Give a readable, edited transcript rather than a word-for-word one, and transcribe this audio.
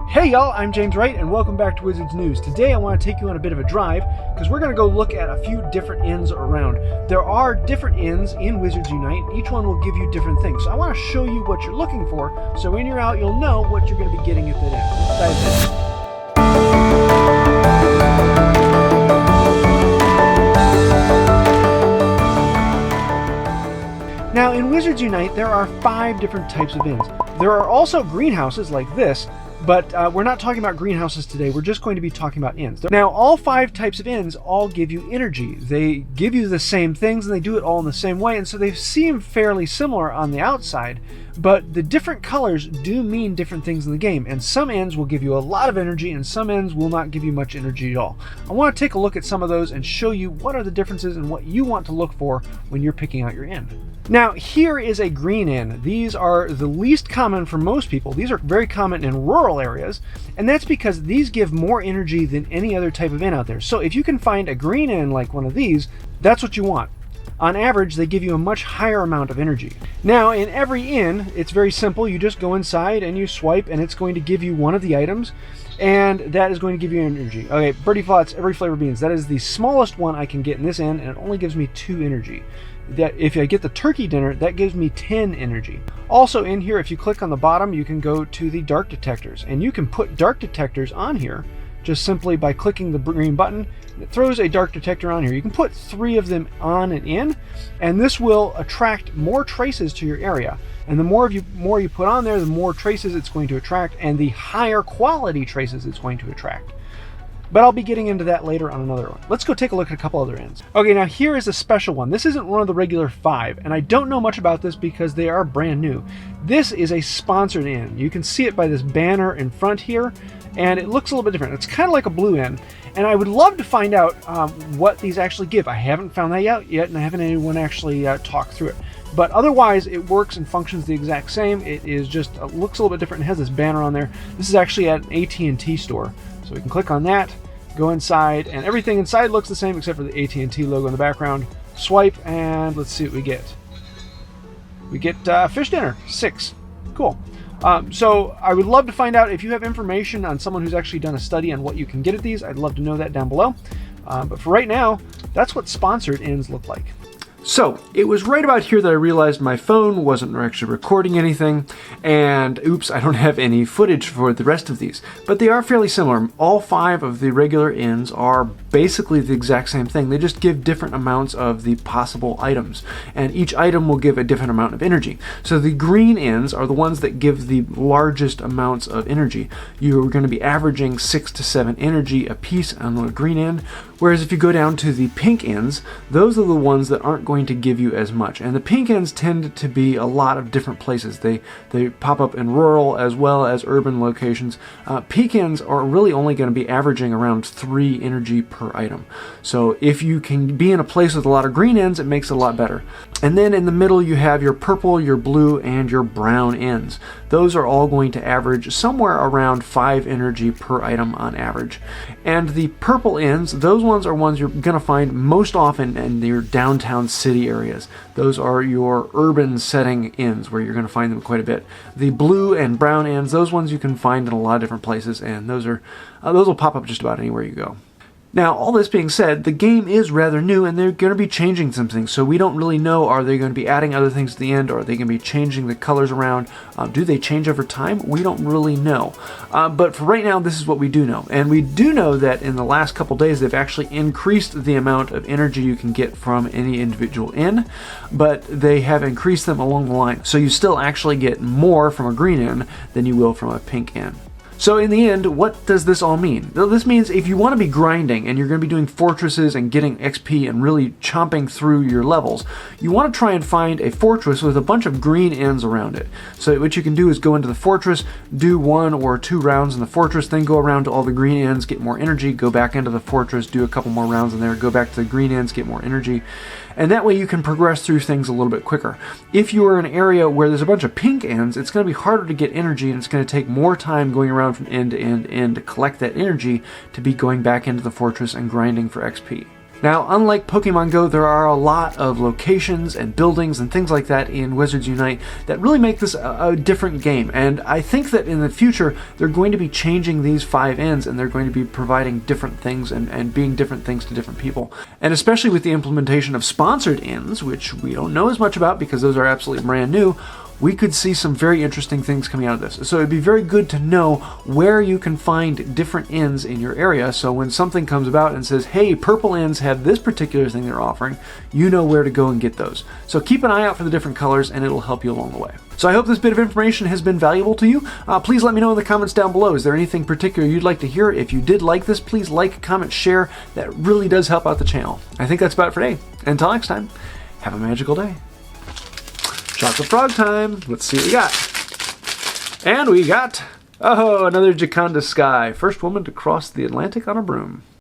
Hey y'all, I'm James Wright and welcome back to Wizards News. Today I want to take you on a bit of a drive because we're going to go look at a few different inns around. There are different inns in Wizards Unite. Each one will give you different things. So I want to show you what you're looking for so when you're out you'll know what you're going to be getting at that inn. Let's dive in. Now in Wizards Unite there are 5 different types of inns. There are also greenhouses like this, but we're not talking about greenhouses today. We're just going to be talking about inns. Now, all 5 types of inns all give you energy. They give you the same things, and they do it all in the same way, and so they seem fairly similar on the outside, but the different colors do mean different things in the game, and some inns will give you a lot of energy, and some inns will not give you much energy at all. I want to take a look at some of those and show you what are the differences and what you want to look for when you're picking out your inn. Now, here is a green inn. These are the least common for most people. These are very common in rural areas, and that's because these give more energy than any other type of inn out there. So if you can find a green inn like one of these, that's what you want. On average, they give you a much higher amount of energy. Now, in every inn, it's very simple. You just go inside and you swipe, and it's going to give you one of the items, and that is going to give you energy. Okay, Birdie Flats, every flavor beans. That is the smallest one I can get in this inn, and it only gives me 2 energy. That if I get the turkey dinner, that gives me 10 energy. Also in here, if you click on the bottom, you can go to the dark detectors, and you can put dark detectors on here just simply by clicking the green button. It throws a dark detector on here. You can put 3 of them on and in, and this will attract more traces to your area. And the more you put on there, the more traces it's going to attract, and the higher quality traces it's going to attract. But I'll be getting into that later on another one. Let's go take a look at a couple other inns. Okay, now here is a special one. This isn't one of the regular 5, and I don't know much about this because they are brand new. This is a sponsored inn. You can see it by this banner in front here, and it looks a little bit different. It's kind of like a blue inn, and I would love to find out what these actually give. I haven't found that out yet, and I haven't anyone actually talk through it. But otherwise, it works and functions the exact same. It is just looks a little bit different. It has this banner on there. This is actually at an AT&T store, so we can click on that. Go inside, and everything inside looks the same except for the AT&T logo in the background. Swipe, and let's see what we get. We get fish dinner, 6. Cool. So I would love to find out if you have information on someone who's actually done a study on what you can get at these. I'd love to know that down below. But for right now, that's what sponsored inns look like. So, it was right about here that I realized my phone wasn't actually recording anything, and oops, I don't have any footage for the rest of these. But they are fairly similar. All 5 of the regular inns are basically the exact same thing. They just give different amounts of the possible items, and each item will give a different amount of energy. So the green inns are the ones that give the largest amounts of energy. You're going to be averaging 6 to 7 energy a piece on the green inn, whereas if you go down to the pink inns, those are the ones that aren't going to give you as much. And the pink inns tend to be a lot of different places. They pop up in rural as well as urban locations. Pink inns are really only going to be averaging around 3 energy per item. So if you can be in a place with a lot of green inns, it makes it a lot better. And then in the middle you have your purple, your blue, and your brown inns. Those are all going to average somewhere around 5 energy per item on average. And the purple inns, those ones are ones you're going to find most often in your downtown city areas. Those are your urban setting inns where you're going to find them quite a bit. The blue and brown inns, those ones you can find in a lot of different places, and those will pop up just about anywhere you go. Now, all this being said, the game is rather new, and they're going to be changing some things, so we don't really know, are they going to be adding other things at the end, or are they going to be changing the colors around? Do they change over time? We don't really know. But for right now, this is what we do know. And we do know that in the last couple days, they've actually increased the amount of energy you can get from any individual inn, but they have increased them along the line. So you still actually get more from a green inn than you will from a pink inn. So in the end, what does this all mean? Well, this means if you want to be grinding and you're going to be doing fortresses and getting XP and really chomping through your levels, you want to try and find a fortress with a bunch of green inns around it. So what you can do is go into the fortress, do 1 or 2 rounds in the fortress, then go around to all the green inns, get more energy, go back into the fortress, do a couple more rounds in there, go back to the green inns, get more energy. And that way you can progress through things a little bit quicker. If you are in an area where there's a bunch of pink inns, it's going to be harder to get energy, and it's going to take more time going around from end to end to collect that energy to be going back into the fortress and grinding for XP. Now, unlike Pokemon Go, there are a lot of locations and buildings and things like that in Wizards Unite that really make this a different game. And I think that in the future, they're going to be changing these 5 inns, and they're going to be providing different things and being different things to different people. And especially with the implementation of sponsored inns, which we don't know as much about because those are absolutely brand new, we could see some very interesting things coming out of this. So it'd be very good to know where you can find different inns in your area, so when something comes about and says, hey, purple inns have this particular thing they're offering, you know where to go and get those. So keep an eye out for the different colors, and it'll help you along the way. So I hope this bit of information has been valuable to you. Please let me know in the comments down below. Is there anything particular you'd like to hear? If you did like this, please like, comment, share. That really does help out the channel. I think that's about it for today. Until next time, have a magical day. Chocolate frog time. Let's see what we got. And we got, oh, another Jaconda Sky. First woman to cross the Atlantic on a broom.